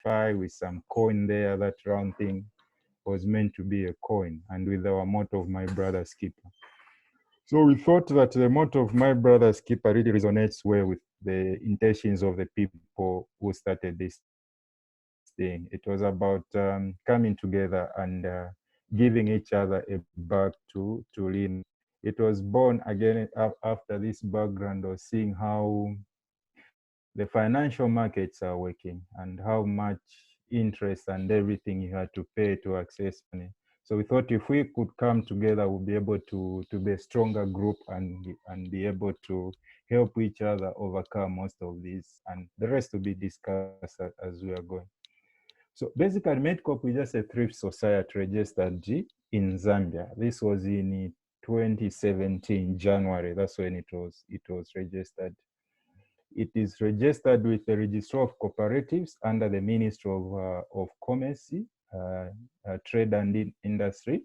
identify with some coin there. That round thing was meant to be a coin, and with our motto of My Brother's Keeper. So we thought that the motto of My Brother's Keeper really resonates well with the intentions of the people who started this thing. It was about coming together and giving each other a back to lean. It was born again after this background of seeing how the financial markets are working and how much interest and everything you had to pay to access money. So we thought if we could come together, we'll be able to be a stronger group and be able to help each other overcome most of these, and the rest will be discussed as we are going. So basically, MEDCOP is just a thrift society registered in Zambia. This was in 2017, January. That's when it was registered. It is registered with the Registrar of Cooperatives under the Ministry of Commerce, Trade and Industry.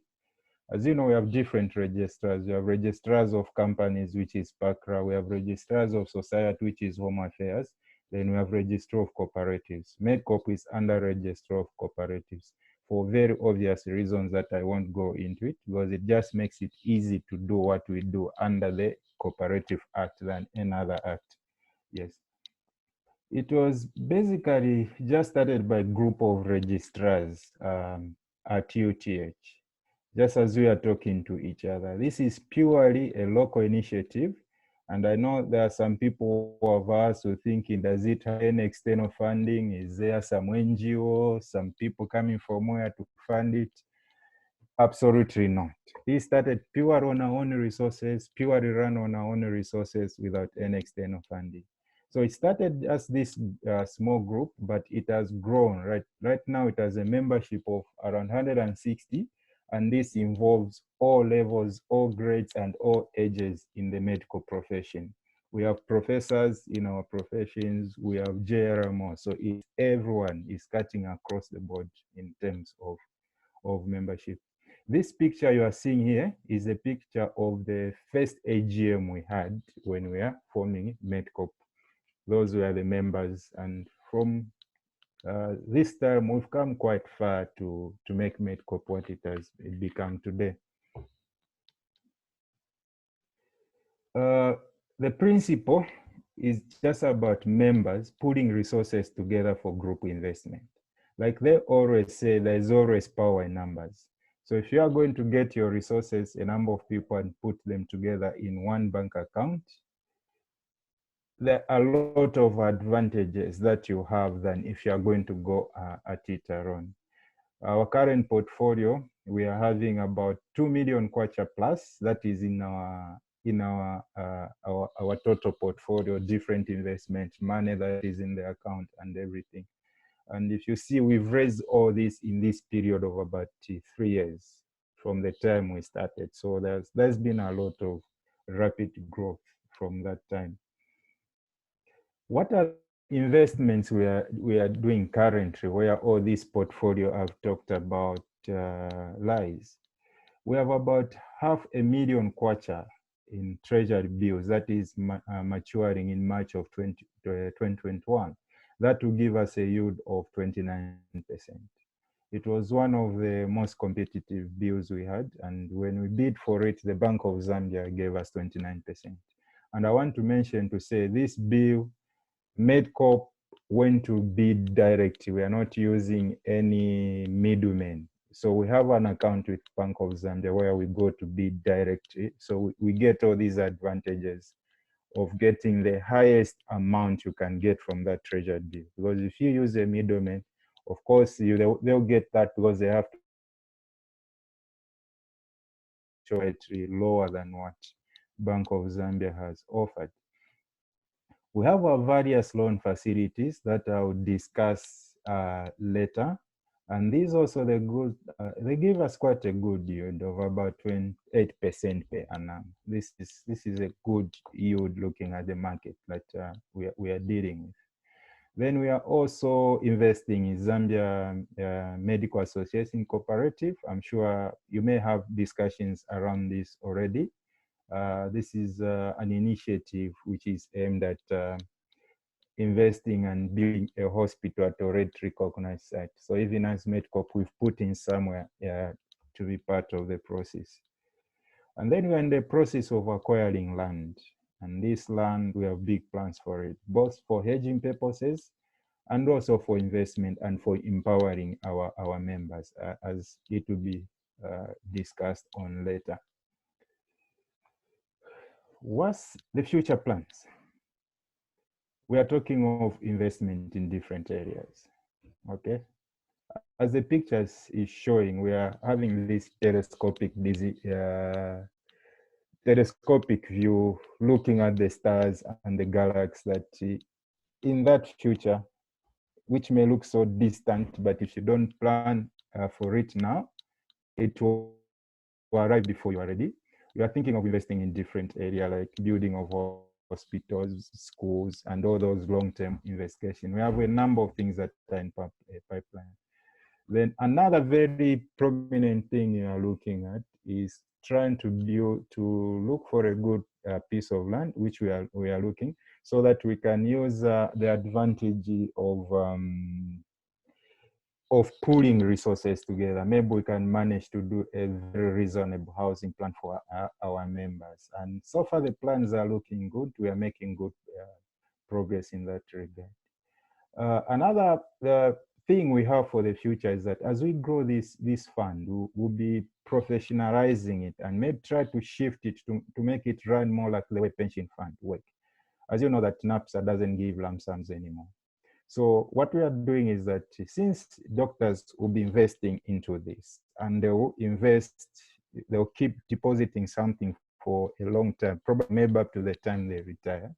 As you know, we have different registrars. We have registrars of companies, which is PACRA. We have registrars of society, which is Home Affairs. Then we have Registrar of Cooperatives. MEDCOP is under Registrar of Cooperatives for very obvious reasons that I won't go into it, because it just makes it easy to do what we do under the Cooperative Act than any other act. Yes. It was basically just started by a group of registrars at UTH, just as we are talking to each other. This is purely a local initiative. And I know there are some people of us who thinking, does it have any external funding? Is there some NGO, some people coming from where to fund it? Absolutely not. We started pure on our own resources, purely run on our own resources without any external funding. So it started as this small group, but it has grown. Right now, it has a membership of around 160, and this involves all levels, all grades, and all ages in the medical profession. We have professors in our professions, we have JRMO, so everyone is cutting across the board in terms of membership. This picture you are seeing here is a picture of the first AGM we had when we are forming MEDCOP. Those were the members, and from this time we've come quite far to make MEDCOP what it has become today. The principle is just about members putting resources together for group investment. Like they always say, there's always power in numbers. So if you are going to get your resources, a number of people, and put them together in one bank account, there are a lot of advantages that you have than if you are going to go at it alone. Our current portfolio, we are having about 2 million kwacha plus. That is in our total portfolio, different investment money that is in the account and everything. And if you see, we've raised all this in this period of about 3 years from the time we started. So there's been a lot of rapid growth from that time. What are investments we are doing currently, where all this portfolio I've talked about lies? We have about 500,000 kwacha in treasury bills that is maturing in March of 2021. That will give us a yield of 29%. It was one of the most competitive bills we had, and when we bid for it, the Bank of Zambia gave us 29%. And I want to mention to say this bill, MEDCOP went to bid directly. We are not using any middlemen. So we have an account with Bank of Zambia where we go to bid directly. So we get all these advantages of getting the highest amount you can get from that treasury bill. Because if you use a middleman, of course, they'll get that because they have to show it lower than what Bank of Zambia has offered. We have our various loan facilities that I will discuss later. And these also, they give us quite a good yield of about 28% per annum. This is a good yield looking at the market that we are dealing with. Then we are also investing in Zambia Medical Association Cooperative. I'm sure you may have discussions around this already. This is an initiative which is aimed at investing and building a hospital at a already recognized site. So even as MEDCOP, we've put in somewhere to be part of the process. And then we're in the process of acquiring land. And this land, we have big plans for it, both for hedging purposes and also for investment and for empowering our members, as it will be discussed on later. What's the future plans? We are talking of investment in different areas, okay? As the pictures is showing, we are having this telescopic view looking at the stars and the galaxy that in that future, which may look so distant, but if you don't plan for it now, it will arrive before you are ready. We are thinking of investing in different areas like building of hospitals, schools, and all those long-term investigation. We have a number of things that are in pipeline. Then another very prominent thing you are looking at is trying to look for a good piece of land, which we are looking, so that we can use the advantage of pooling resources together. Maybe we can manage to do a very reasonable housing plan for our members. And so far the plans are looking good. We are making good progress in that regard. Another thing we have for the future is that as we grow this fund, we'll be professionalizing it and maybe try to shift it to make it run more like the way pension fund work. As you know, that NAPSA doesn't give lump sums anymore. So what we are doing is that since doctors will be investing into this and they will they'll keep depositing something for a long time, probably maybe up to the time they retire.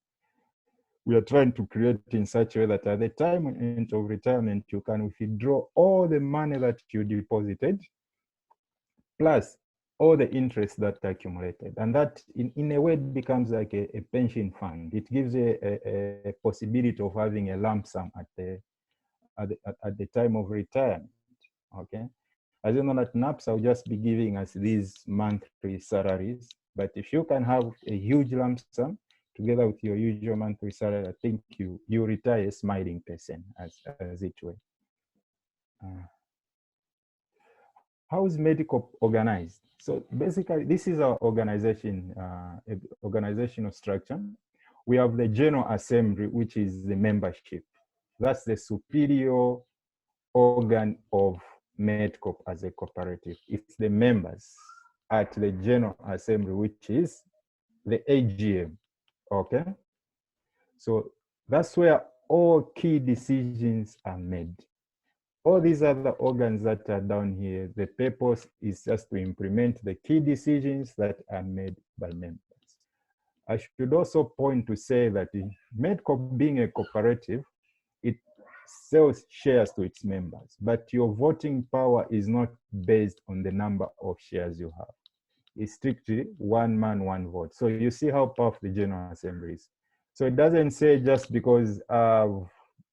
We are trying to create in such a way that at the time of retirement, you can withdraw all the money that you deposited, plus all the interest that accumulated. And that in a way becomes like a pension fund. It gives a possibility of having a lump sum at the time of retirement, okay? As you know, that NAPSA will just be giving us these monthly salaries, but if you can have a huge lump sum together with your usual monthly salary, I think you retire a smiling person, as it were. How is MEDCOP organized? So basically, this is our organizational structure. We have the General Assembly, which is the membership. That's the superior organ of MEDCOP as a cooperative. It's the members at the General Assembly, which is the AGM, okay? So that's where all key decisions are made. All these other organs that are down here, the purpose is just to implement the key decisions that are made by members. I should also point to say that MEDCOP being a cooperative, it sells shares to its members, but your voting power is not based on the number of shares you have. It's strictly one man, one vote. So you see how powerful the General Assembly is. So it doesn't say just because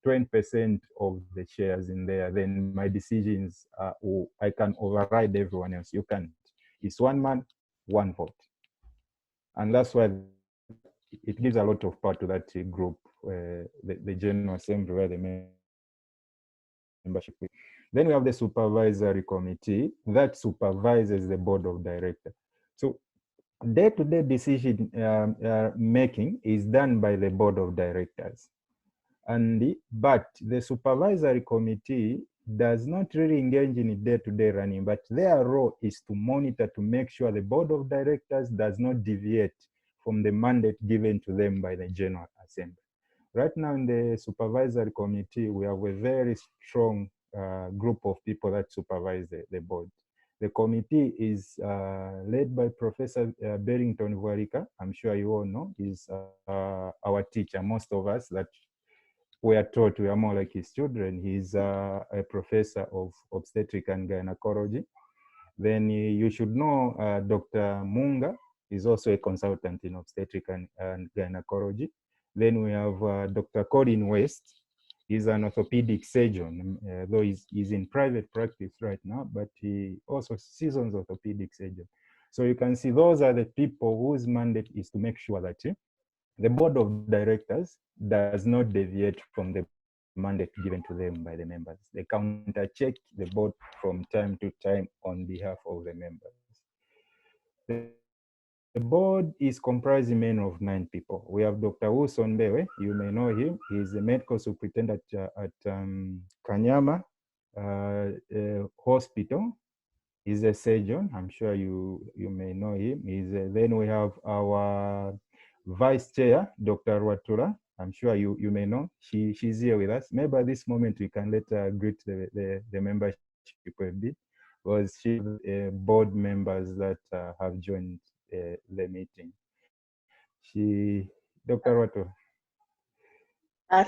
20% of the shares in there, then my decisions, I can override everyone else. You can't. It's one man, one vote. And that's why it gives a lot of power to that group, the General Assembly, where the membership is. Then we have the Supervisory Committee that supervises the Board of Directors. So day-to-day decision making is done by the Board of Directors. But the Supervisory Committee does not really engage in day-to-day running, but their role is to monitor to make sure the Board of Directors does not deviate from the mandate given to them by the General Assembly. Right now in the Supervisory Committee, we have a very strong group of people that supervise the board. The committee is led by Professor Barrington Vuarika. I'm sure you all know, he's our teacher. Most of us that we are taught we are more like his children. He's a professor of obstetric and gynecology. Then you should know Dr. Munga is also a consultant in obstetric and gynecology. Then we have Dr. Colin West. He's an orthopedic surgeon, though he's in private practice right now, but he also seasons orthopedic surgeon. So you can see those are the people whose mandate is to make sure that The board of directors does not deviate from the mandate given to them by the members. They counter-check the board from time to time on behalf of the members. The board is comprising men of 9 people. We have Dr. Wilson Bewe, you may know him. He's the medical superintendent at Kanyama Hospital. He's a surgeon. I'm sure you may know him. Then we have our vice chair, Dr. Rwatura. I'm sure you may know. She's here with us. Maybe at this moment we can let her greet the membership a bit, because she's board members that have joined the meeting. Dr. Rwatura.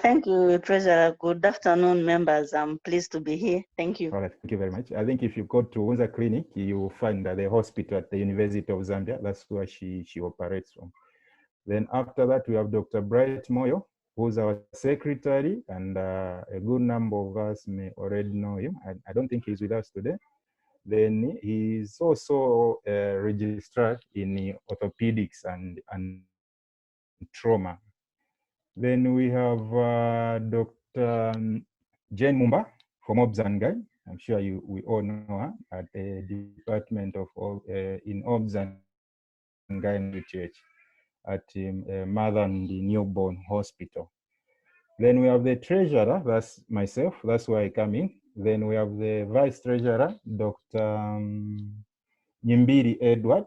Thank you, Treasurer. Good afternoon, members. I'm pleased to be here. Thank you. All right, thank you very much. I think if you go to Unza Clinic, you will find that the hospital at the University of Zambia, that's where she operates from. Then after that, we have Dr. Bright Moyo, who's our secretary, and a good number of us may already know him. I don't think he's with us today. Then he's also a registrar in orthopedics and trauma. Then we have Dr. Jane Mumba from Obs and Guide. I'm sure we all know her at the Department of in Obs and Gynecology at Mother and Newborn Hospital. Then we have the treasurer, that's myself, that's where I come in. Then we have the vice treasurer, Dr. Nyimbiri Edward.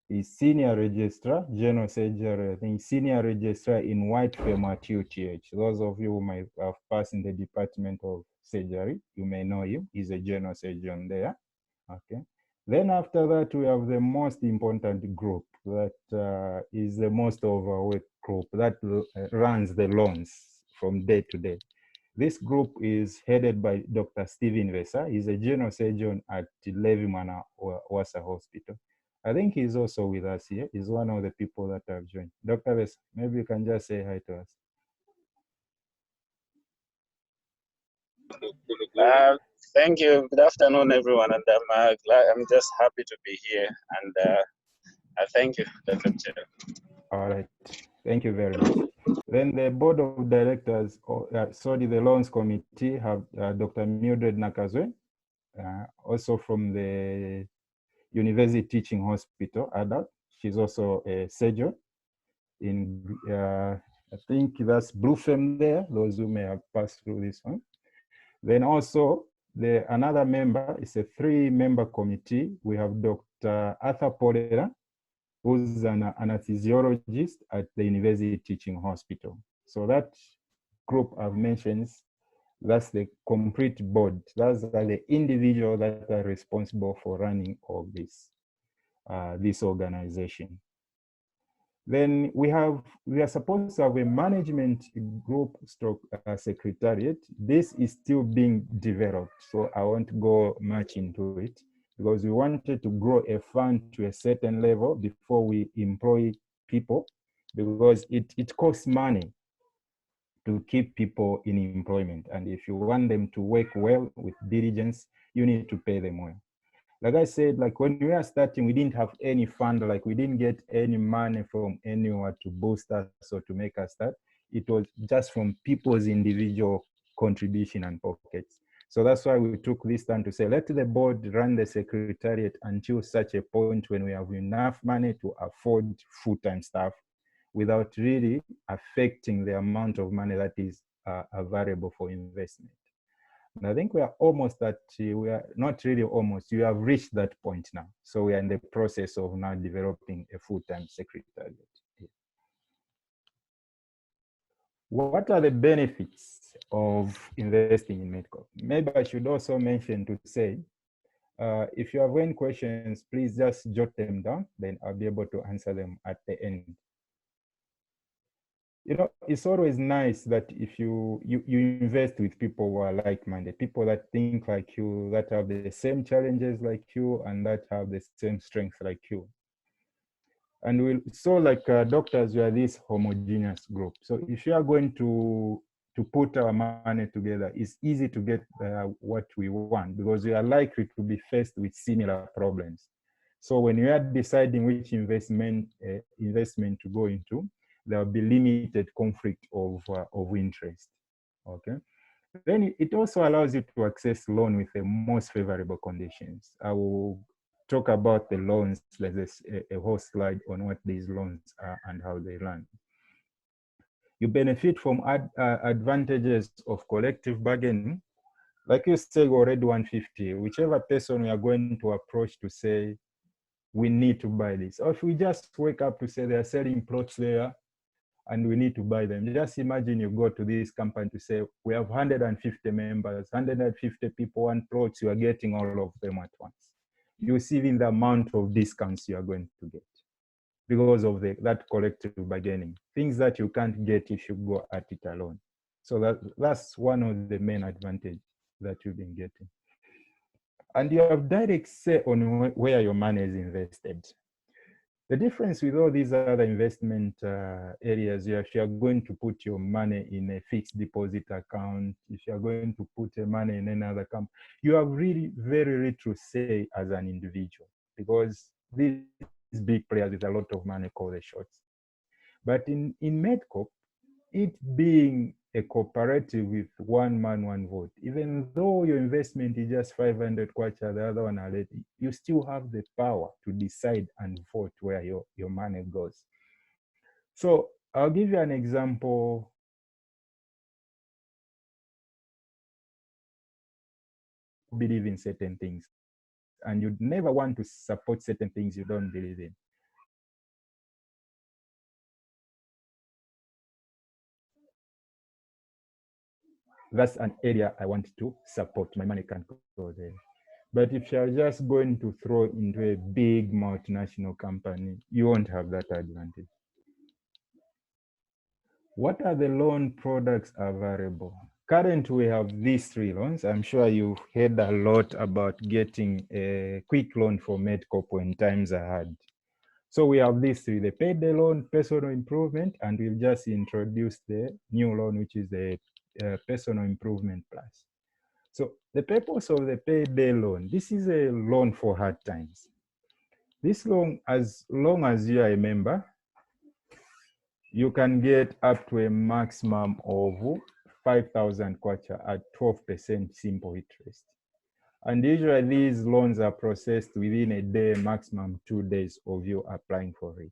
He's senior registrar, general surgery, I think senior registrar in White Film at UTH. Those of you who might have passed in the Department of Surgery, you may know him. He's a general surgeon there. Okay. Then after that, we have the most important group that is the most overweight group that runs the loans from day to day. This group is headed by Dr. Stephen Vesa. He's a general surgeon at Levi-Mwana Wasa Hospital. I think he's also with us here. He's one of the people that have joined. Dr. Vesa, maybe you can just say hi to us. Thank you. Good afternoon, everyone. And I'm just happy to be here. And I thank you, Dr. Chair. All right. Thank you very much. Then the board of directors, the loans committee have Dr. Mildred Nakazwe, also from the University Teaching Hospital, adult. She's also a surgeon in, I think that's Bluefem there, those who may have passed through this one. Then also, another member is a 3-member committee. We have Dr. Arthur Polera, who's an anesthesiologist at the University Teaching Hospital. So that group I've mentioned, that's the complete board. That's the individual that are responsible for running all this organization. Then we are supposed to have a management group stroke secretariat. This is still being developed, so I won't go much into it because we wanted to grow a fund to a certain level before we employ people, because it costs money to keep people in employment. And if you want them to work well with diligence, you need to pay them well. Like I said, like when we were starting, we didn't have any fund, like we didn't get any money from anyone to boost us or to make us start. It was just from people's individual contribution and pockets. So that's why we took this time to say, let the board run the secretariat until such a point when we have enough money to afford full-time staff without really affecting the amount of money that is available for investment. And I think we are almost at, we are not really almost, you have reached that point now. So we are in the process of now developing a full-time secretariat. What are the benefits of investing in MEDCOP? Maybe I should also mention to say, if you have any questions, please just jot them down, then I'll be able to answer them at the end. You know, it's always nice that if you invest with people who are like-minded, people that think like you, that have the same challenges like you, and that have the same strengths like you. And like doctors, we are this homogeneous group. So if you are going to put our money together, it's easy to get what we want, because we are likely to be faced with similar problems. So when we are deciding which investment to go into, there will be limited conflict of interest. Okay. Then it also allows you to access loan with the most favorable conditions. I will talk about the loans. There's a whole slide on what these loans are and how they run. You benefit from advantages of collective bargaining. Like you say, already 150, whichever person we are going to approach to say, we need to buy this. Or if we just wake up to say they're selling plots there and we need to buy them. Just imagine you go to this company to say, we have 150 members, 150 people want plots, you are getting all of them at once. You see in the amount of discounts you are going to get because of that collective bargaining, things that you can't get if you go at it alone. So that's one of the main advantages that you've been getting. And you have direct say on where your money is invested. The difference with all these other investment areas, if you're going to put your money in a fixed deposit account, if you're going to put your money in another company, you have really very little say as an individual, because these big players with a lot of money call the shots. But in MEDCOP, it being a cooperative with one man, one vote, even though your investment is just 500 kwacha, the other one already, you still have the power to decide and vote where your money goes. So I'll give you an example. Believe in certain things, and you'd never want to support certain things you don't believe in. That's an area I want to support. My money can go there. But if you're just going to throw into a big multinational company, you won't have that advantage. What are the loan products available? Currently, we have these 3 loans. I'm sure you've heard a lot about getting a quick loan for MEDCOP when times are hard. So we have these 3, the payday loan, personal improvement, and we've just introduced the new loan, which is the personal improvement plus. So the purpose of the payday loan, this is a loan for hard times. This loan, as long as you are a member, you can get up to a maximum of 5,000 kwacha at 12% simple interest. And usually these loans are processed within a day, maximum 2 days of you applying for it.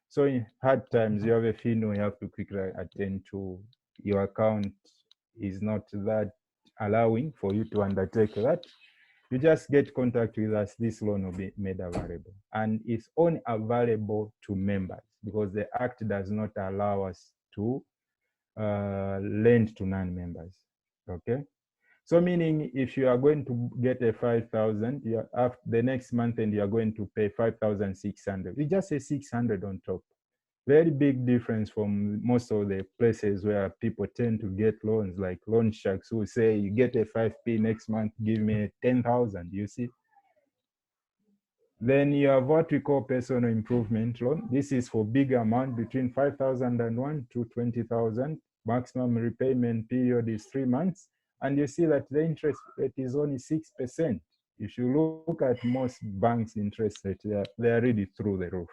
So in hard times, you have a fee you have to quickly attend to. Your account is not that allowing for you to undertake that. You just get contact with us, this loan will be made available. And it's only available to members because the Act does not allow us to lend to non-members, okay? So meaning if you are going to get a 5,000, after the next month and you are going to pay 5,600, we just say 600 on top. Very big difference from most of the places where people tend to get loans, like loan sharks who say you get a 5p next month, give me 10,000, you see. Then you have what we call personal improvement loan. This is for big amount between 5,001 to 20,000. Maximum repayment period is 3 months. And you see that the interest rate is only 6%. If you look at most banks' interest rate, they are really through the roof.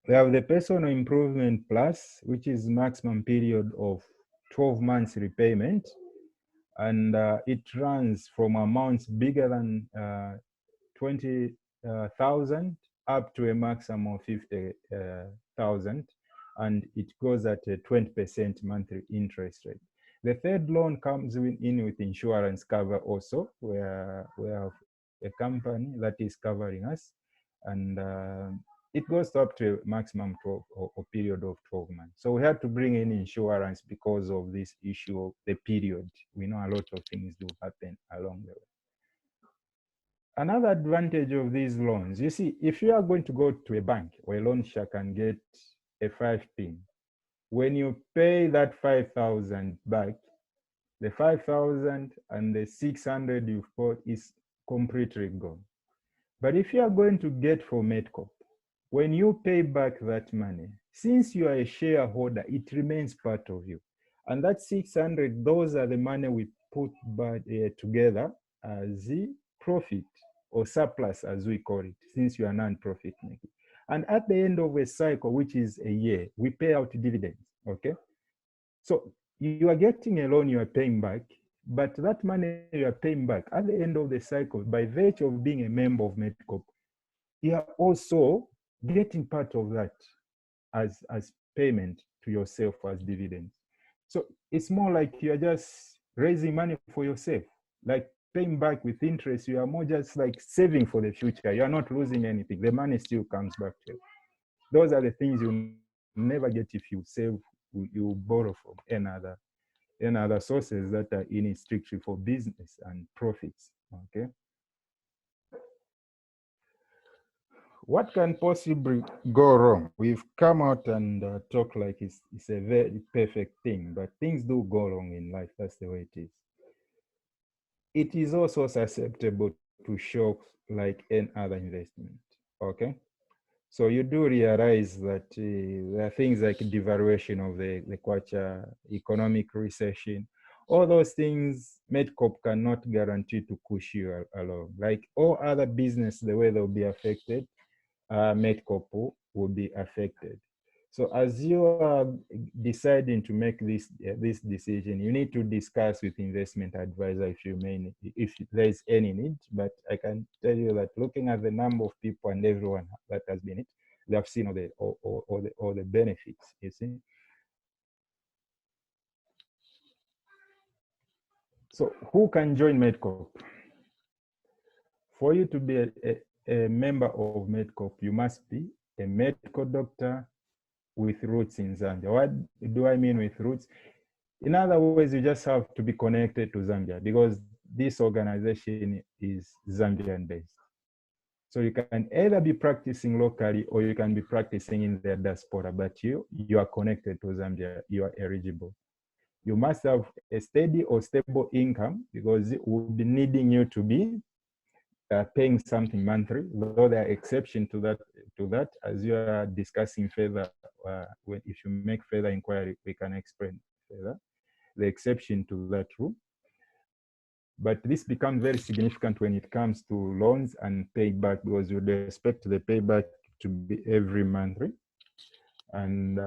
We have the personal improvement plus, which is maximum period of 12 months repayment. And it runs from amounts bigger than 20,000 up to a maximum of 50,000. And it goes at a 20% monthly interest rate. The third loan comes in with insurance cover also, where we have a company that is covering us. And it goes up to a maximum 12 or period of 12 months. So we had to bring in insurance because of this issue of the period. We know a lot of things do happen along the way. Another advantage of these loans, you see, if you are going to go to a bank or a loan shark and get a 5p, when you pay that 5,000 back, the 5,000 and the 600 you've bought is completely gone. But if you are going to get for MEDCOP, when you pay back that money, since you are a shareholder, it remains part of you. And that 600, those are the money we put back together as the profit or surplus, as we call it, since you are non-profit making. And at the end of a cycle, which is a year, we pay out dividends, okay? So you are getting a loan, you are paying back, but that money you are paying back at the end of the cycle, by virtue of being a member of MEDCOP, you are also getting part of that as payment to yourself as dividends. So it's more like you are just raising money for yourself, like paying back with interest. You are more just like saving for the future. You are not losing anything. The money still comes back to you. Those are the things you never get if you save, you borrow from any other sources that are in it strictly for business and profits, okay? What can possibly go wrong? We've come out and talk like it's a very perfect thing, but things do go wrong in life. That's the way it is. It is also susceptible to shocks like any other investment, okay? So you do realize that there are things like devaluation of the kwacha, economic recession, all those things MEDCOP cannot guarantee to push you along. Like all other business, the way they'll be affected, MEDCOP will be affected. So as you are deciding to make this decision, you need to discuss with investment advisor if there's any need. But I can tell you that looking at the number of people and everyone that has been it, they have seen all the benefits, you see. So who can join MEDCOP? For you to be a member of MEDCOP, you must be a medical doctor with roots in Zambia. What do I mean with roots? In other words, you just have to be connected to Zambia because this organization is Zambian based. So you can either be practicing locally or you can be practicing in the diaspora, but you are connected to Zambia, you are eligible. You must have a steady or stable income because it will be needing you to be paying something monthly, though there are exceptions to that as you are discussing further. If you make further inquiry, we can explain further the exception to that rule. But this becomes very significant when it comes to loans and payback because you expect the payback to be every monthly, and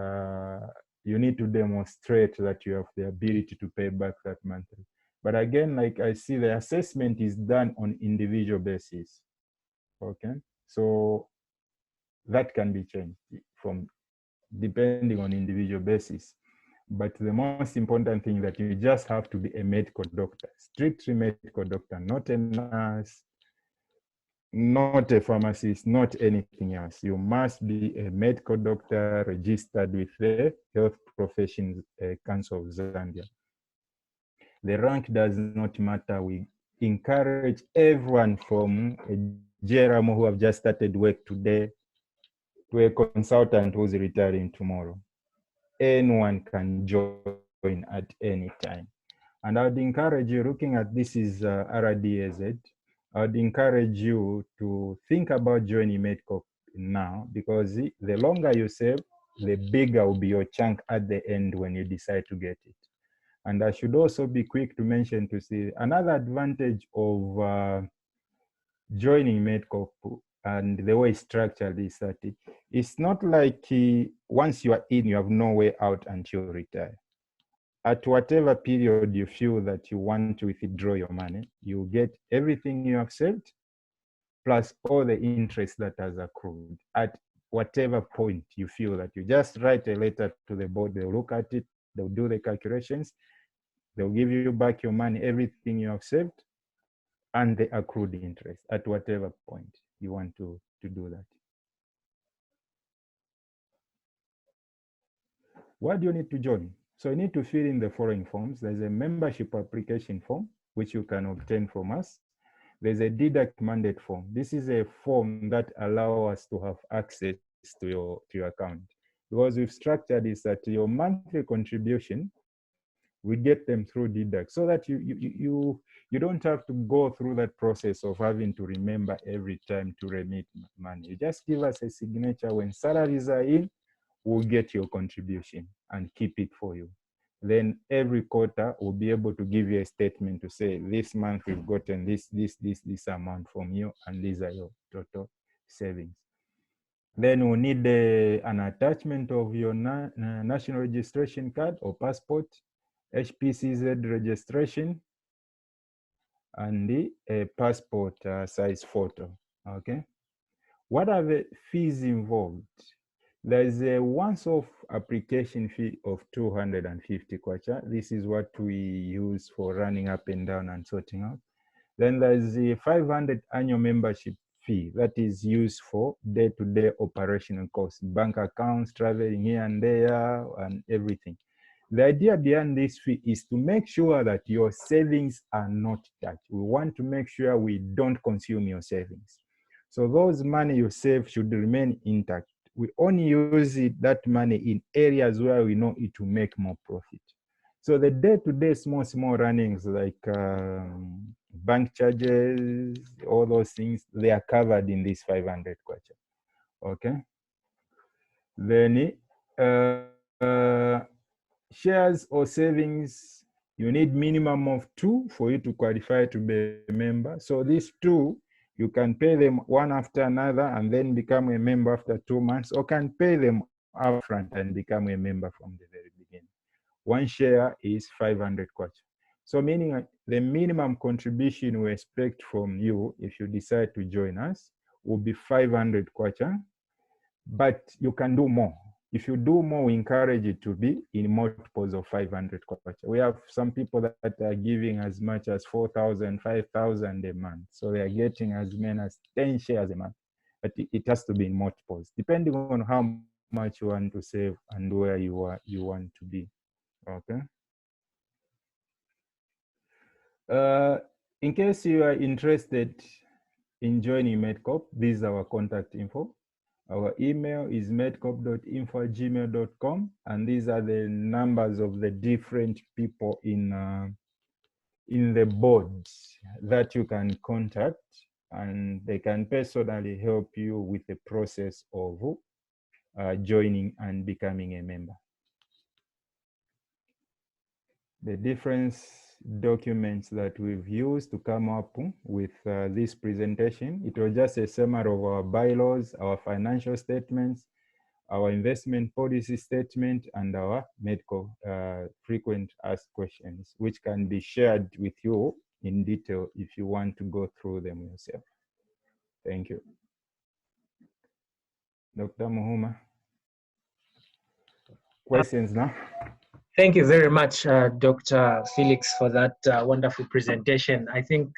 you need to demonstrate that you have the ability to pay back that monthly. But again, like I see, the assessment is done on individual basis. Okay, so that can be changed from depending on individual basis. But the most important thing that you just have to be a medical doctor, strictly medical doctor, not a nurse, not a pharmacist, not anything else. You must be a medical doctor registered with the Health Professions Council of Zambia. The rank does not matter. We encourage everyone from a JRM who have just started work today to a consultant who's retiring tomorrow. Anyone can join at any time. And I would encourage you, looking at this is RDAZ, I would encourage you to think about joining MEDCOP now because the longer you save, the bigger will be your chunk at the end when you decide to get it. And I should also be quick to mention to see another advantage of joining MEDCOP and the way it's structured is that it's not like once you are in, you have no way out until you retire. At whatever period you feel that you want to withdraw your money, you get everything you have saved, plus all the interest that has accrued. At whatever point you feel that you just write a letter to the board, they'll look at it, they'll do the calculations, they'll give you back your money, everything you have saved, and the accrued interest at whatever point you want to do that. What do you need to join? So you need to fill in the following forms. There's a membership application form, which you can obtain from us. There's a deduct mandate form. This is a form that allows us to have access to your account. Because we've structured is that your monthly contribution, we get them through deduct so that you don't have to go through that process of having to remember every time to remit money. You just give us a signature when salaries are in, we'll get your contribution and keep it for you. Then every quarter we'll be able to give you a statement to say this month we've gotten this amount from you and these are your total savings. Then we need an attachment of your national registration card or passport, HPCZ registration, and a passport size photo. Okay. What are the fees involved? There's a once-off application fee of 250 kwacha. This is what we use for running up and down and sorting out. Then there's the 500 annual membership fee that is used for day-to-day operational costs, bank accounts, traveling here and there, and everything. The idea behind this fee is to make sure that your savings are not touched. We want to make sure we don't consume your savings. So those money you save should remain intact. We only use that money in areas where we know it will make more profit. So the day-to-day small runnings like bank charges, all those things, they are covered in this 500 kwacha. Okay. Then shares or savings, you need minimum of 2 for you to qualify to be a member. So these 2, you can pay them one after another and then become a member after 2 months, or can pay them upfront and become a member from the very beginning. One share is 500 kwacha. So meaning the minimum contribution we expect from you if you decide to join us will be 500 kwacha, but you can do more. If you do more, we encourage it to be in multiples of 500 kwacha. We have some people that are giving as much as 4,000, 5,000 a month. So they are getting as many as 10 shares a month. But it has to be in multiples, depending on how much you want to save and where you want to be. Okay. In case you are interested in joining MEDCOP, this is our contact info. Our email is medcop.info@gmail.com, and these are the numbers of the different people in the board that you can contact, and they can personally help you with the process of joining and becoming a member. The different documents that we've used to come up with this presentation, it was just a summary of our bylaws, our financial statements, our investment policy statement, and our medical frequent asked questions, which can be shared with you in detail if you want to go through them yourself. Thank you. Dr. Muhuma. Questions now? Thank you very much, Dr. Felix, for that wonderful presentation. I think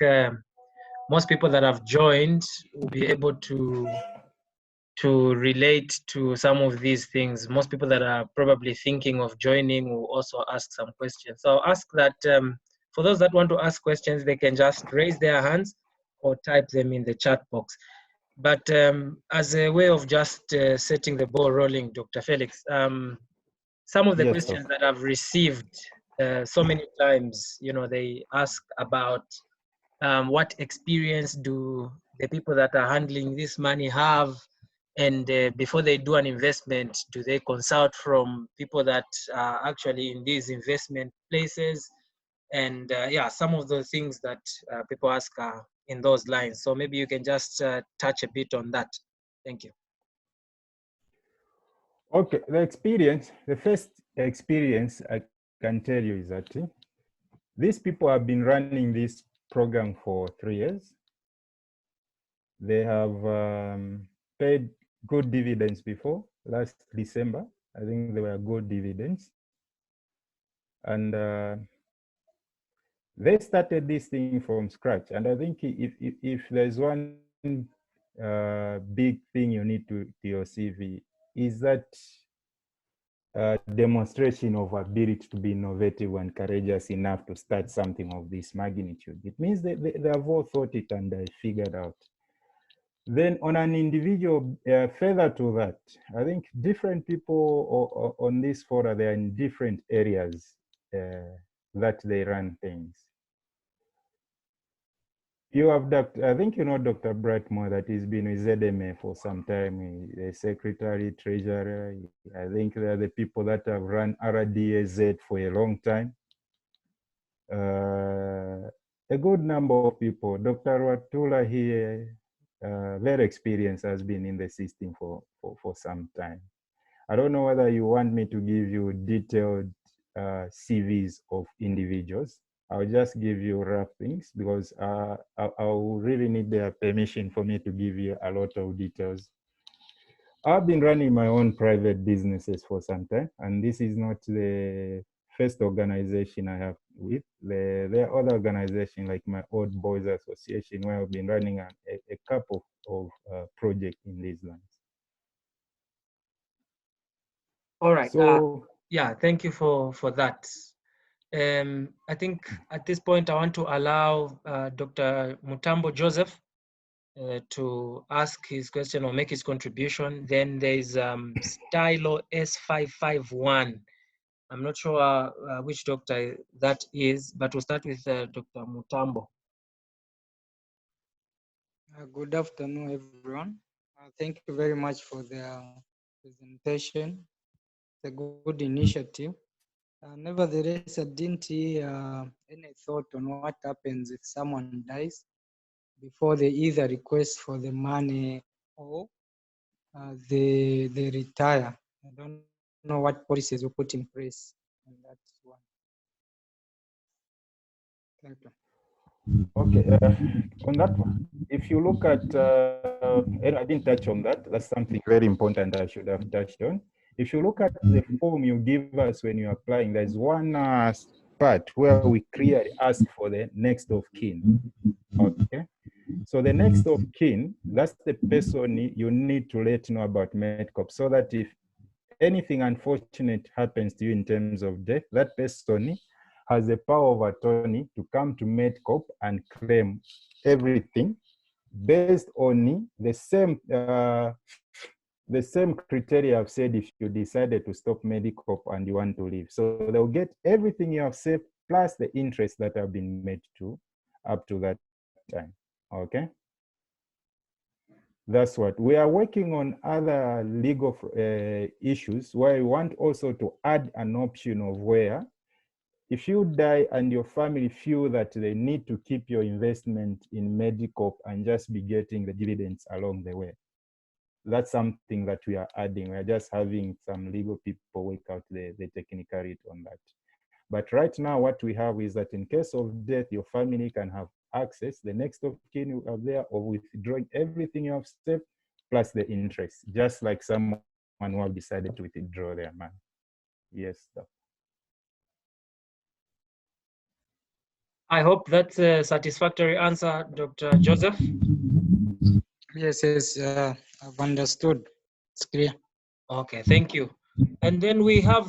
most people that have joined will be able to relate to some of these things. Most people that are probably thinking of joining will also ask some questions. So I'll ask that for those that want to ask questions, they can just raise their hands or type them in the chat box. But as a way of just setting the ball rolling, Dr. Felix, some of the questions that I've received so many times, you know, they ask about what experience do the people that are handling this money have, and before they do an investment, do they consult from people that are actually in these investment places? And yeah, some of the things that people ask are in those lines. So maybe you can just touch a bit on that. Thank you. Okay, the first experience I can tell you is that these people have been running this program for 3 years. They have paid good dividends before. Last December, I think they were good dividends. And they started this thing from scratch. And I think if there's one big thing you need to your CV is that demonstration of ability to be innovative and courageous enough to start something of this magnitude. It means they have all thought it and they figured out. Then on an individual, further to that, I think different people on this forum, they're in different areas that they run things. You have I think you know Dr. Brightmore, that he's been with ZMA for some time, the secretary, treasurer. I think they're the people that have run RDAZ for a long time. A good number of people. Dr. Watula here, very experienced, has been in the system for some time. I don't know whether you want me to give you detailed CVs of individuals. I'll just give you rough things because I'll really need their permission for me to give you a lot of details. I've been running my own private businesses for some time, and this is not the first organization I have with. There are other organizations like my Old Boys Association, where I've been running a couple of projects in these lands. All right. So yeah, thank you for that. I think at this point I want to allow Dr. Mutambo Joseph to ask his question or make his contribution. Then there is Stylo S551. I'm not sure which doctor that is, but we'll start with Dr. Mutambo. Good afternoon, everyone. Thank you very much for the presentation. It's a good initiative. Nevertheless, I didn't hear any thought on what happens if someone dies before they either request for the money or they retire. I don't know what policies were put in place on that one. Thank you. okay, on that one, if you look at, and I didn't touch on that. That's something very important I should have touched on. If you look at the form you give us when you're applying, there's one part where we clearly ask for the next of kin. Okay. So the next of kin, that's the person you need to let know about MEDCOP, so that if anything unfortunate happens to you in terms of death, that person has the power of attorney to come to MEDCOP and claim everything based on the same criteria I've said if you decided to stop MEDCOP and you want to leave. So they'll get everything you have saved plus the interest that have been made to up to that time. Okay. That's what we are working on. Other legal issues where we want also to add an option of where if you die and your family feel that they need to keep your investment in MEDCOP and just be getting the dividends along the way. That's something that we are adding. We're just having some legal people work out the technicality on that. But right now, what we have is that in case of death, your family can have access, the next of kin you have there, of withdrawing everything you have saved plus the interest, just like someone who have decided to withdraw their money. Yes. I hope that's a satisfactory answer, Dr. Joseph. Yes, I've understood. It's clear. Okay, thank you. And then we have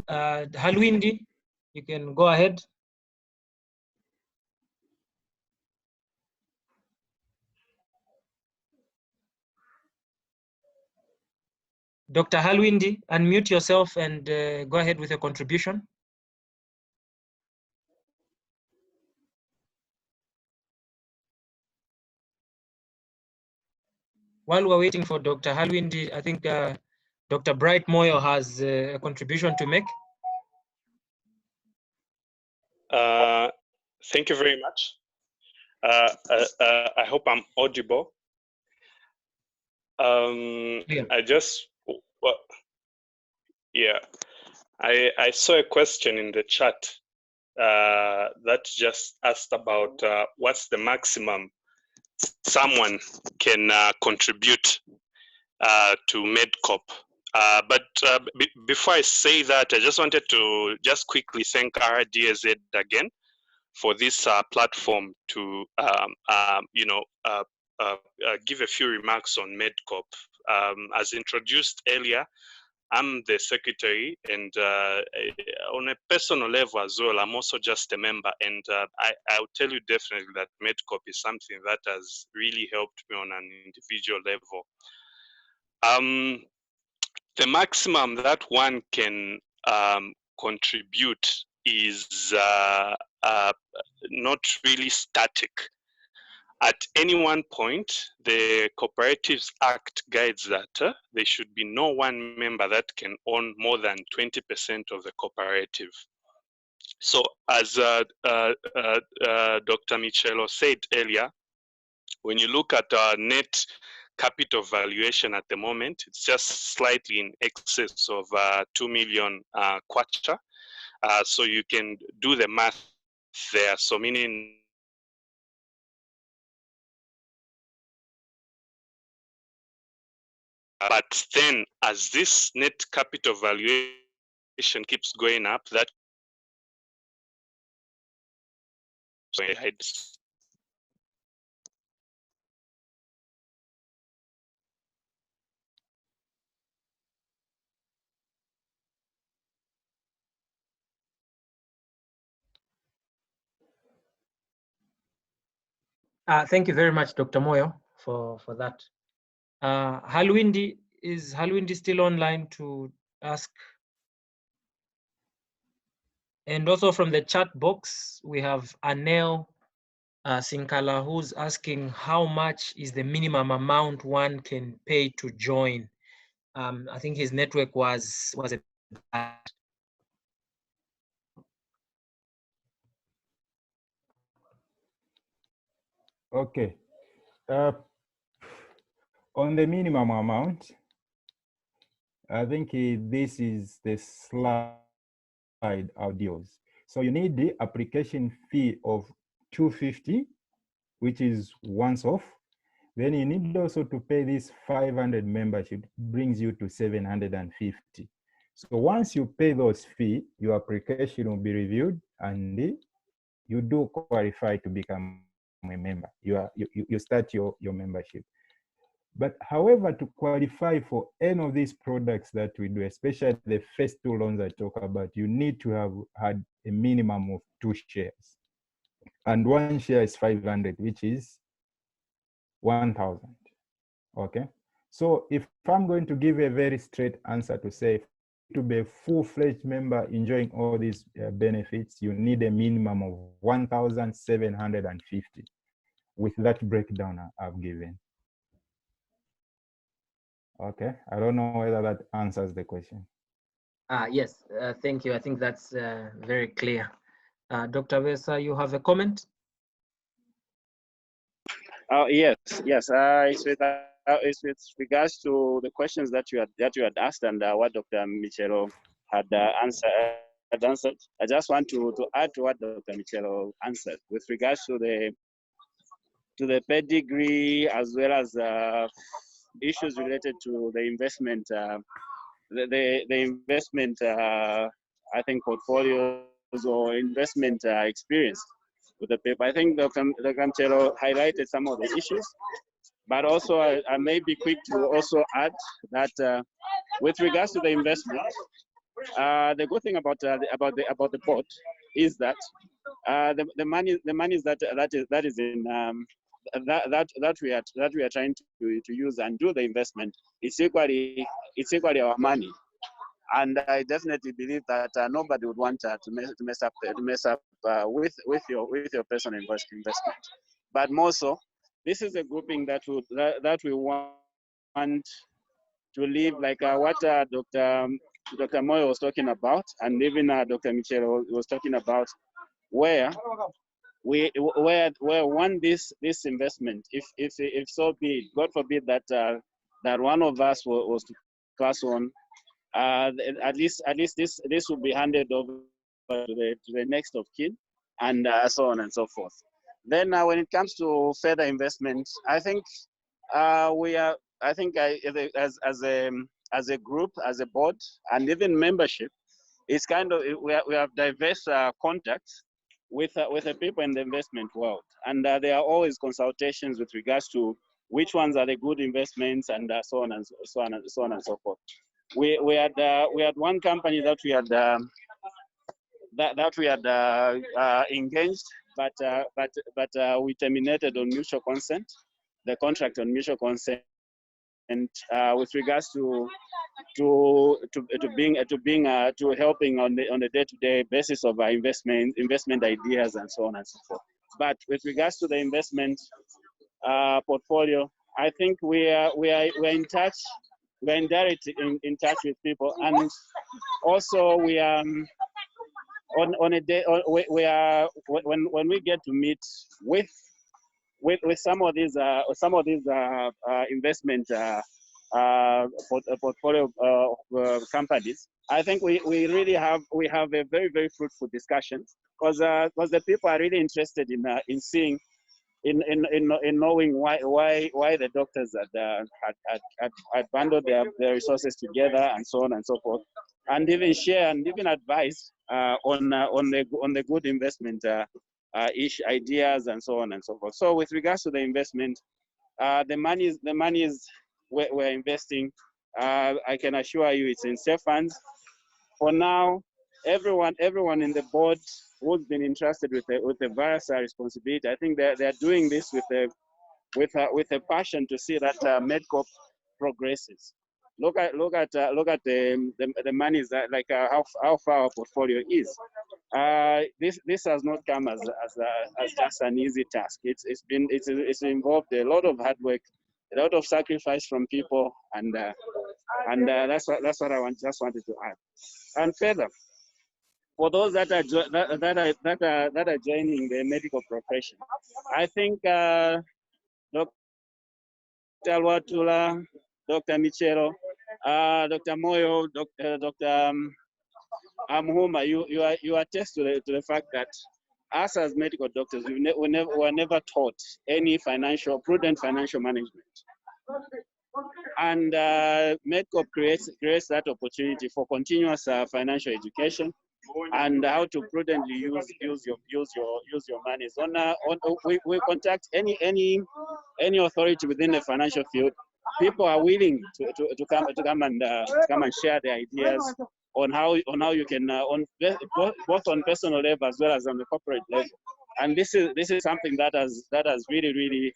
Halwindi. You can go ahead. Dr. Halwindi, unmute yourself and go ahead with your contribution. While we're waiting for Dr. Halwindi, I think Dr. Bright Moyo has a contribution to make. Thank you very much. I hope I'm audible. I just, well, yeah, I saw a question in the chat that just asked about what's the maximum someone can contribute to MEDCOP. But before I say that, I just wanted to just quickly thank RDAZ again for this platform to give a few remarks on MEDCOP. As introduced earlier, I'm the secretary, and on a personal level as well, I'm also just a member. And I'll tell you definitely that MEDCOP is something that has really helped me on an individual level. The maximum that one can contribute is not really static. At any one point, the Cooperatives Act guides that there should be no one member that can own more than 20% of the cooperative. So as Dr. Michelo said earlier, when you look at our net capital valuation at the moment, it's just slightly in excess of 2 million kwacha. So you can do the math there. So meaning but then as this net capital valuation keeps going up, that Thank you very much, Dr. Moyo, for that. Halwindi, is Halwindi still online to ask? And also from the chat box, we have Anel Sinkala, who's asking how much is the minimum amount one can pay to join? I think his network was a bad. Okay. On the minimum amount, I think this is the slide audios. So you need the application fee of 250, which is once off. Then you need also to pay this 500 membership, brings you to 750. So once you pay those fees, your application will be reviewed and you do qualify to become a member. You start your membership. But however, to qualify for any of these products that we do, especially the first two loans I talk about, you need to have had a minimum of 2 shares. And 1 share is 500, which is 1,000. Okay. So if I'm going to give a very straight answer to say, to be a full-fledged member enjoying all these benefits, you need a minimum of 1,750 with that breakdown I've given. Okay, I don't know whether that answers the question. Yes, thank you. I think that's very clear. Dr. Wesa, you have a comment? Yes. It's with regards to the questions that you had asked and what Dr. Michelo had answered. I just want to add to what Dr. Michelo answered with regards to the pedigree as well as issues related to the investment, the investment, I think, portfolios or investment experience with the paper. I think Dr. Michelo highlighted some of the issues, but also I may be quick to also add that with regards to the investment, the good thing about the board is that the money that is in that we are trying to use and do the investment, it's equally our money, and I definitely believe that nobody would want to mess up with your personal investment. But more so, this is a grouping that we want to live like what Dr. Moyo was talking about, and even Dr. Michelo was talking about, where one this investment, if so be, God forbid that that one of us was to pass on, at least this will be handed over to the next of kin, and so on and so forth. Then when it comes to further investments, I think as a group, as a board, and even membership, it's kind of, we have diverse contacts with the people in the investment world, and there are always consultations with regards to which ones are the good investments, and so on and so forth. We had one company that we had engaged, but we terminated on mutual consent, the contract on mutual consent, and with regards to helping on the day-to-day basis of our investment ideas and so on and so forth. But with regards to the investment portfolio, I think we're in touch. We're in touch with people, and also we are on a day. We are when we get to meet with with some of these investment portfolio companies, I think we really have a very, very fruitful discussion, because the people are really interested in seeing, in knowing why the doctors had bundled their resources together, and so on and so forth, and even share and even advise on the good investment ideas, and so on and so forth. So with regards to the investment, the money is we're investing. I can assure you, it's in safe hands. For now, everyone in the board who's been entrusted with the various responsibility, I think they're doing this with a passion to see that MEDCOP progresses. Look at the monies that, like how far our portfolio is. This has not come as just an easy task. It's involved a lot of hard work, a lot of sacrifice from people, and that's what I just wanted to add. And further, for those that are joining the medical profession, I think Dr. Alwatula, Dr. Michelo, Dr. Moyo, Dr. Amhuma, you attest to the fact that us as medical doctors, we were never taught any prudent financial management. And MEDCOP creates that opportunity for continuous financial education, and how to prudently use your money. We contact any authority within the financial field. People are willing to come and share their ideas on how you can both on personal level as well as on the corporate level. And this is something that has really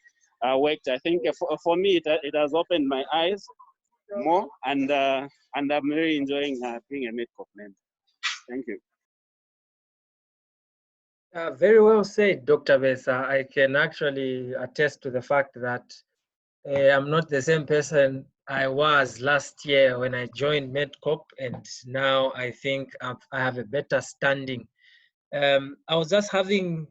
worked. I think for me it has opened my eyes more, and I'm really enjoying being a MEDCOP member. Thank you. Very well said, Dr. Besa. I can actually attest to the fact that I'm not the same person I was last year when I joined MEDCOP, and now I think I have a better standing. I was just having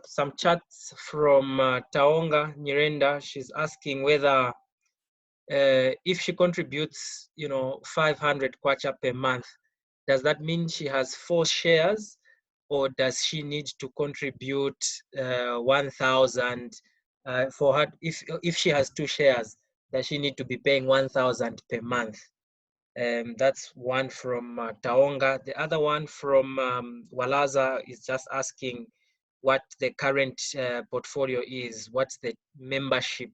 some chats from Taonga Nyirenda. She's asking whether if she contributes, 500 kwacha per month, does that mean she has 4 shares, or does she need to contribute 1,000 for her? If she has 2 shares, does she need to be paying 1,000 per month? That's one from Taonga. The other one from Walaza is just asking what the current portfolio is, what's the membership,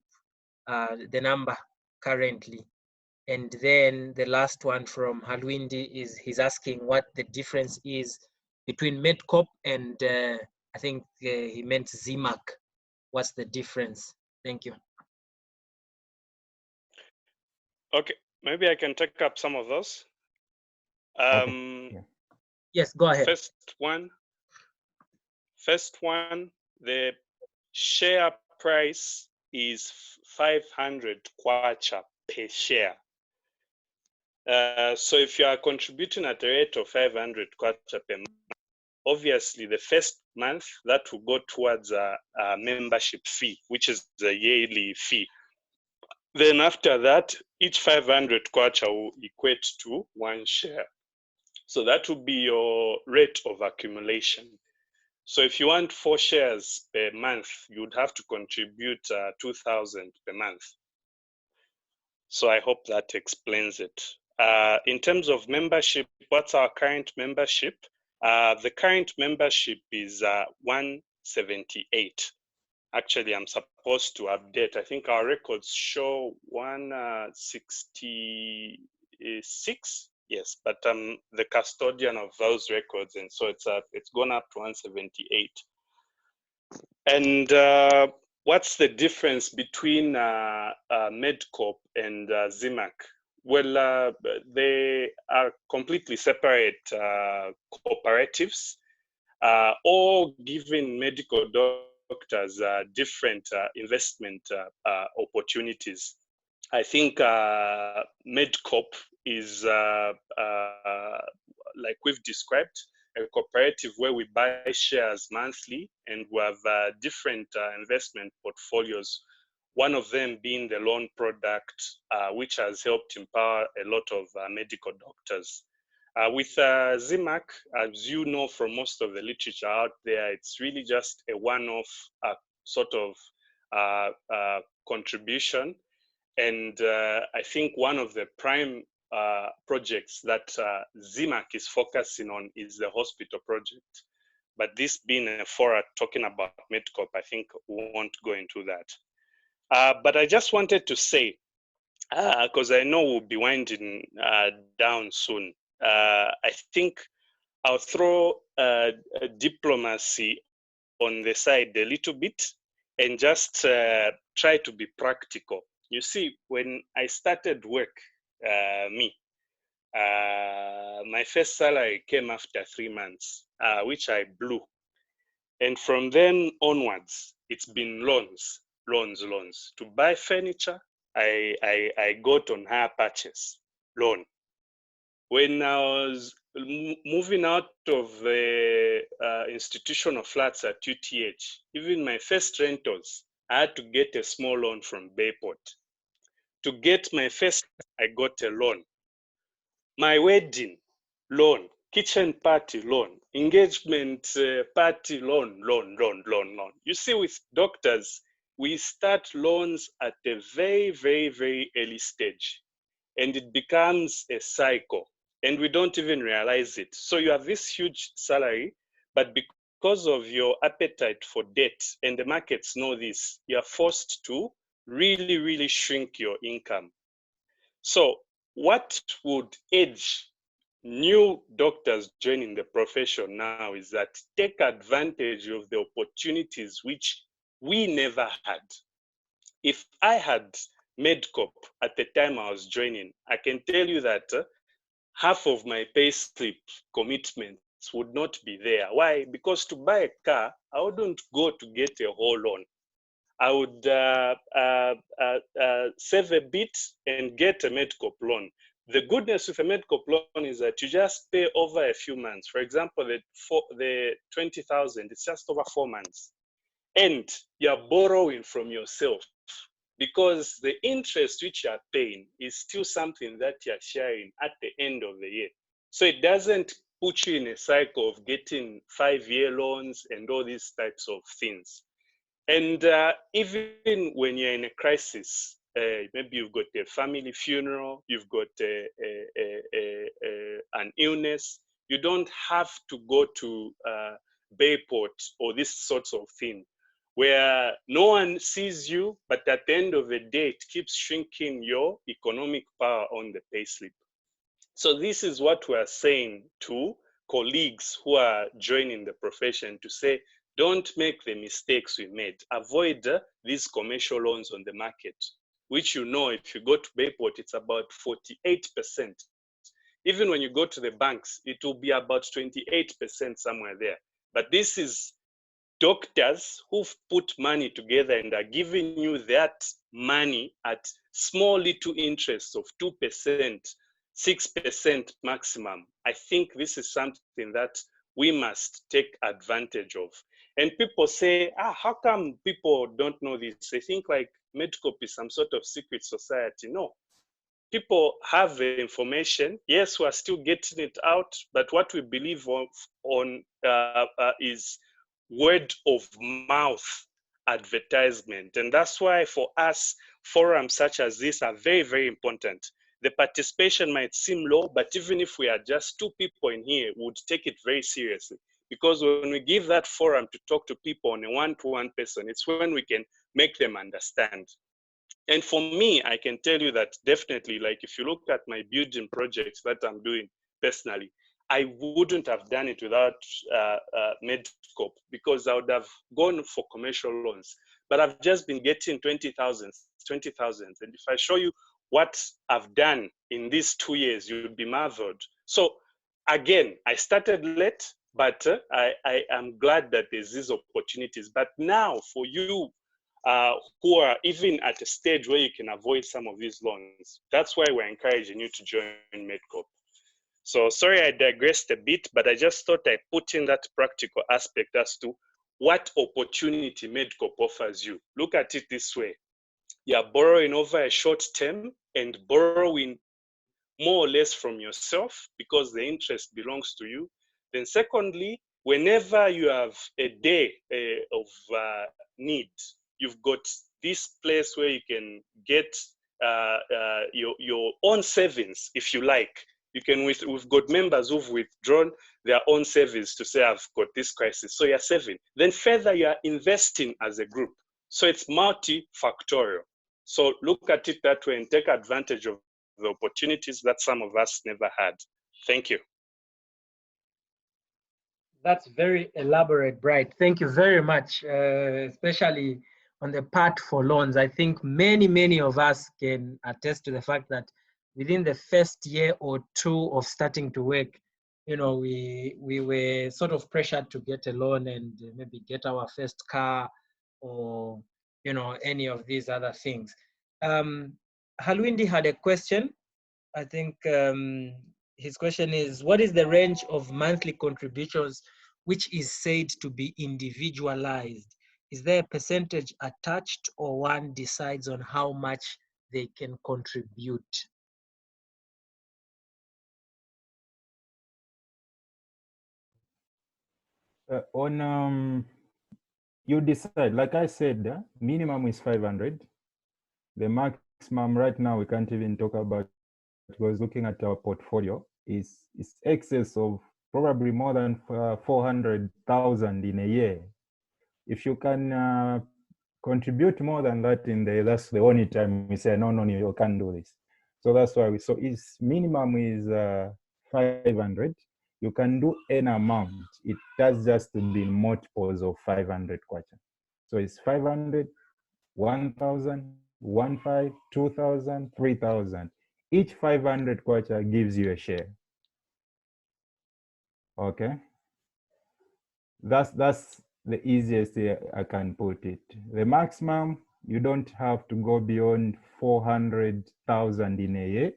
the number currently. And then the last one from Halwindi is he's asking what the difference is between MEDCOP and I think he meant ZMAC. What's the difference? Thank you. Okay, maybe I can take up some of those. Okay. Yeah. Yes, go ahead. First one, the share price is 500 kwacha per share. So if you are contributing at a rate of 500 kwacha per month, obviously the first month that will go towards a membership fee, which is the yearly fee. Then after that, each 500 kwacha will equate to 1 share. So that will be your rate of accumulation. So if you want 4 shares per month, you would have to contribute 2,000 per month. So I hope that explains it. In terms of membership, what's our current membership? The current membership is 178. Actually, I'm supposed to update. I think our records show 166. Yes, but I'm the custodian of those records, and so it's gone up to 178. And what's the difference between MEDCOP and ZMAC? Well, they are completely separate cooperatives, all giving medical doctors different investment opportunities. I think MEDCOP is, like we've described, a cooperative where we buy shares monthly, and we have different investment portfolios. One of them being the loan product, which has helped empower a lot of medical doctors. With ZIMAC, as you know from most of the literature out there, it's really just a one-off sort of contribution. And I think one of the prime projects that ZIMAC is focusing on is the hospital project. But this being a forum talking about MEDCOP, I think we won't go into that. But I just wanted to say, because I know we'll be winding down soon, I think I'll throw diplomacy on the side a little bit and just try to be practical. You see, when I started work, my first salary came after 3 months, which I blew. And from then onwards, it's been loans. To buy furniture, I got on hire purchase, loan. When I was moving out of the institutional flats at UTH, even my first rentals, I had to get a small loan from Bayport. To get my first, I got a loan. My wedding, loan. Kitchen party, loan. Engagement party, loan. You see, with doctors, we start loans at a very, very, very early stage, and it becomes a cycle, and we don't even realize it. So you have this huge salary, but because of your appetite for debt, and the markets know this, you are forced to really, really shrink your income. So what would urge new doctors joining the profession now is that take advantage of the opportunities which we never had. If I had MEDCOP at the time I was joining, I can tell you that half of my payslip commitments would not be there. Why? Because to buy a car, I wouldn't go to get a whole loan. I would save a bit and get a MEDCOP loan. The goodness with a MEDCOP loan is that you just pay over a few months. For example, the 20,000, it's just over 4 months. And you're borrowing from yourself, because the interest which you're paying is still something that you're sharing at the end of the year. So it doesn't put you in a cycle of getting 5-year loans and all these types of things. And even when you're in a crisis, maybe you've got a family funeral, you've got an illness, you don't have to go to Bayport or this sorts of thing, where no one sees you, but at the end of the day, it keeps shrinking your economic power on the payslip. So this is what we're saying to colleagues who are joining the profession, to say, don't make the mistakes we made. Avoid these commercial loans on the market, which, you know, if you go to Bayport, it's about 48%. Even when you go to the banks, it will be about 28% somewhere there. But this is doctors who've put money together and are giving you that money at small little interest of 2%, 6% maximum. I think this is something that we must take advantage of. And people say, how come people don't know this? They think like MEDCOP is some sort of secret society. No, people have the information. Yes, we're still getting it out, but what we believe on is word of mouth advertisement. And that's why for us, forums such as this are very, very important. The participation might seem low, but even if we are just 2 people in here, we would take it very seriously. Because when we give that forum to talk to people on a one-to-one person, it's when we can make them understand. And for me, I can tell you that definitely, like if you look at my building projects that I'm doing personally, I wouldn't have done it without MEDCOP, because I would have gone for commercial loans. But I've just been getting 20,000. And if I show you what I've done in these 2 years, you would be marveled. So again, I started late, but I am glad that there's these opportunities. But now for you who are even at a stage where you can avoid some of these loans, that's why we're encouraging you to join MEDCOP. So sorry I digressed a bit, but I just thought I put in that practical aspect as to what opportunity MEDCOP offers you. Look at it this way. You're borrowing over a short term and borrowing more or less from yourself because the interest belongs to you. Then secondly, whenever you have a day of need, you've got this place where you can get your own savings, if you like. You can, we've got members who've withdrawn their own savings to say, I've got this crisis. So you're saving. Then further, you're investing as a group. So it's multifactorial. So look at it that way and take advantage of the opportunities that some of us never had. Thank you. That's very elaborate, Bright. Thank you very much, especially on the part for loans. I think many of us can attest to the fact that within the first year or two of starting to work, you know, we were sort of pressured to get a loan and maybe get our first car or, you know, any of these other things. Halwindi had a question. I think his question is, what is the range of monthly contributions which is said to be individualized? Is there a percentage attached or one decides on how much they can contribute? You decide, like I said, minimum is 500. The maximum right now, we can't even talk about, because looking at our portfolio is excess of probably more than 400,000 in a year. If you can contribute more than that in there, that's the only time we say, no, you can't do this. So that's why so its minimum is 500. You can do any amount. It does just to be multiples of 500 kwacha. So it's 500, 1,000, 1,500, 2,000, 3,000. Each 500 kwacha gives you a share. Okay. That's the easiest way I can put it. The maximum, you don't have to go beyond 400,000 in a year.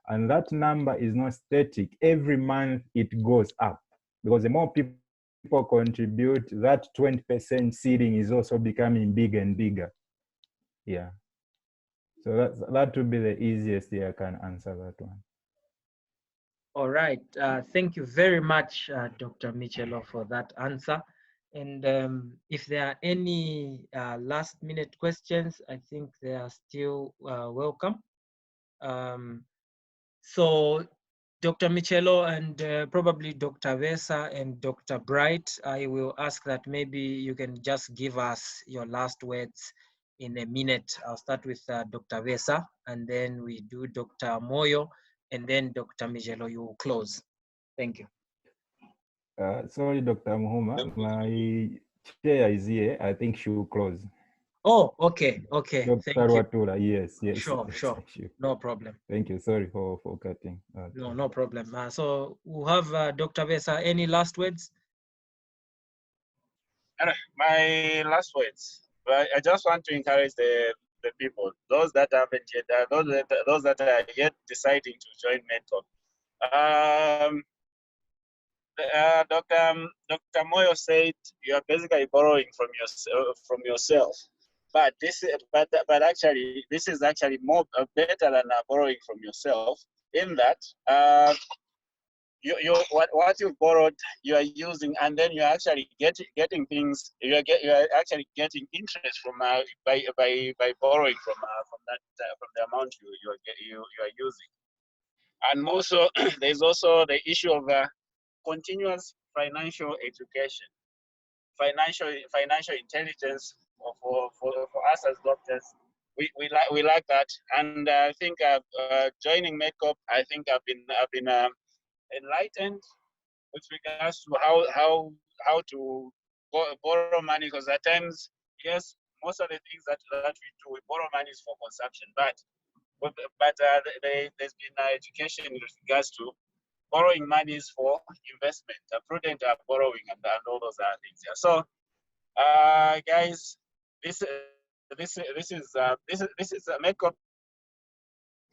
And that number is not static. Every month it goes up, because the more people contribute, that 20% seeding is also becoming bigger and bigger. Yeah. So that would be the easiest way I can answer that one. All right. Thank you very much, Dr. Michelo, for that answer. And if there are any last minute questions, I think they are still welcome. So Dr. Michelo and probably Dr. Vesa and Dr. Bright, I will ask that maybe you can just give us your last words in a minute. I'll start with Dr. Vesa, and then we do Dr. Moyo, and then Dr. Michelo, you will close. Thank you. Sorry, Dr. Muhuma, my chair is here. I think she will close. Oh, okay. Dr. Thank you. Watula, yes. Sure. No problem. Thank you. Sorry for cutting. No problem. So we'll have Dr. Vesa. Any last words? My last words. I just want to encourage the people, those that haven't yet, those that are yet deciding to join MEDCOP. Dr. Moyo said you are basically borrowing from yourself, but actually this is actually more better than borrowing from yourself, in that what you've borrowed you are using, and then you're actually getting things. You are actually getting interest from by borrowing from the amount you are using. And also there's also the issue of continuous financial education, financial intelligence for us as doctors. We like that, and I think joining MEDCOP, I think I've been enlightened with regards to how to borrow money, because at times, yes, most of the things that we do, we borrow money for consumption, but there's been education in regards to borrowing monies for investment, prudent borrowing, and all those other things. Yeah. So, guys, this is MEDCOP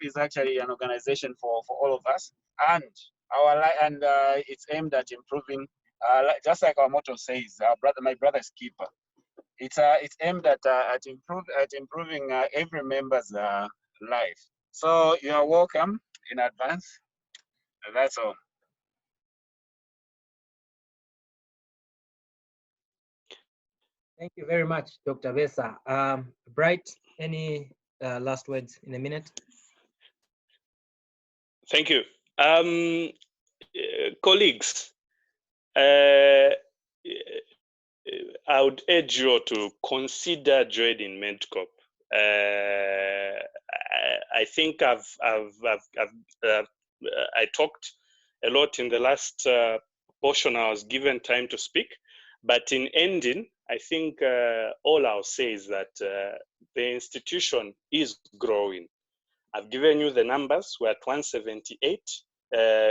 is actually an organization for all of us, and it's aimed at improving, just like our motto says, my brother's keeper. It's aimed at improving every member's life. So you are welcome in advance. That's all. Thank you very much, Dr. Besa. Bright, any last words in a minute? Thank you. Colleagues, I would urge you all to consider joining MEDCOP. I think I talked a lot in the last portion. I was given time to speak, but in ending, I think all I'll say is that the institution is growing. I've given you the numbers. We're at 178.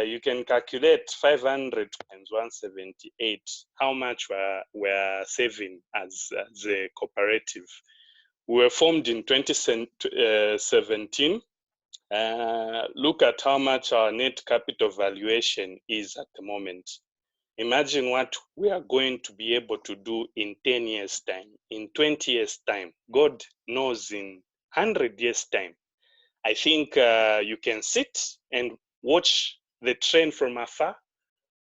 You can calculate 500 times 178, how much we're saving as a cooperative. We were formed in 2017. Look at how much our net capital valuation is at the moment. Imagine what we are going to be able to do in 10 years' time, in 20 years' time. God knows in 100 years' time. I think you can sit and watch the train from afar,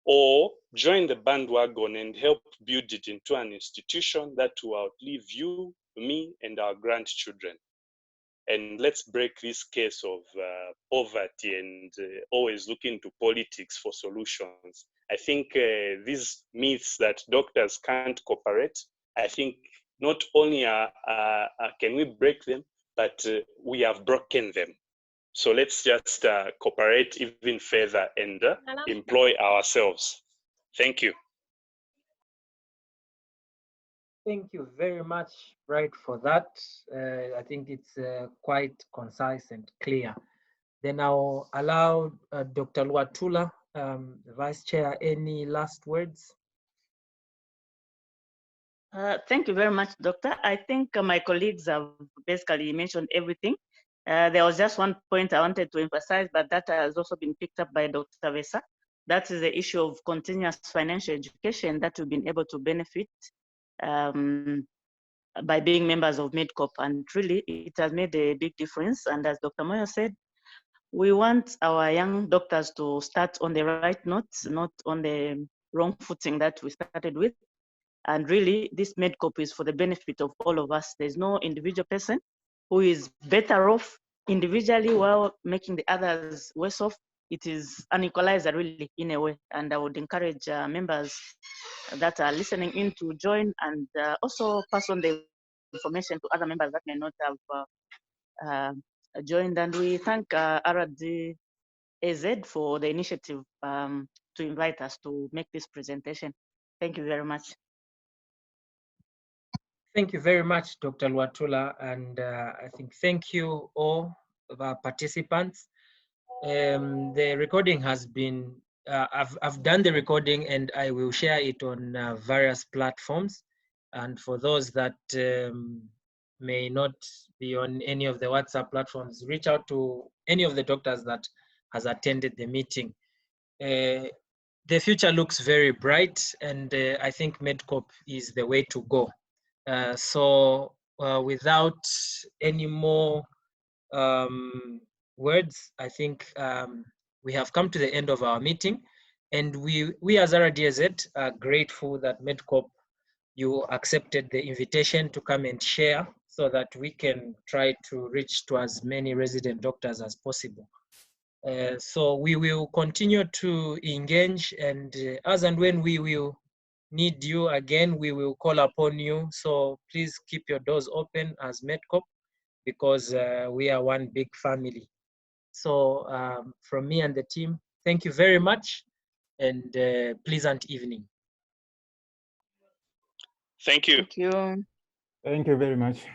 or join the bandwagon and help build it into an institution that will outlive you, me, and our grandchildren. And let's break this case of poverty and always looking to politics for solutions. I think these myths that doctors can't cooperate, I think not only can we break them, but we have broken them. So let's just cooperate even further and employ ourselves. Thank you. Thank you very much, Bright, for that. I think it's quite concise and clear. Then I'll allow Dr. Luatula, the Vice Chair, any last words? Thank you very much, Doctor. I think my colleagues have basically mentioned everything. There was just one point I wanted to emphasize, but that has also been picked up by Dr. Vesa. That is the issue of continuous financial education that we've been able to benefit by being members of MEDCOP. And really, it has made a big difference. And as Dr. Moyo said, we want our young doctors to start on the right notes, not on the wrong footing that we started with. And really, this MEDCOP is for the benefit of all of us. There's no individual person who is better off individually while making the others worse off. It is an equalizer, really, in a way. And I would encourage members that are listening in to join and also pass on the information to other members that may not have joined. And we thank RDAZ for the initiative to invite us to make this presentation. Thank you very much. Thank you very much, Dr. Luatula, and I think thank you all of our participants. The recording has been, I've done the recording and I will share it on various platforms. And for those that may not be on any of the WhatsApp platforms, reach out to any of the doctors that has attended the meeting. The future looks very bright, and I think MEDCOP is the way to go. So without any more words, I think we have come to the end of our meeting, and we as RDAZ are grateful that MEDCOP, you accepted the invitation to come and share so that we can try to reach to as many resident doctors as possible. So we will continue to engage, and as and when we will need you again, we will call upon you. So please keep your doors open as MEDCOP, because we are one big family. So from me and the team, thank you very much, and pleasant evening. Thank you. Thank you. Thank you very much.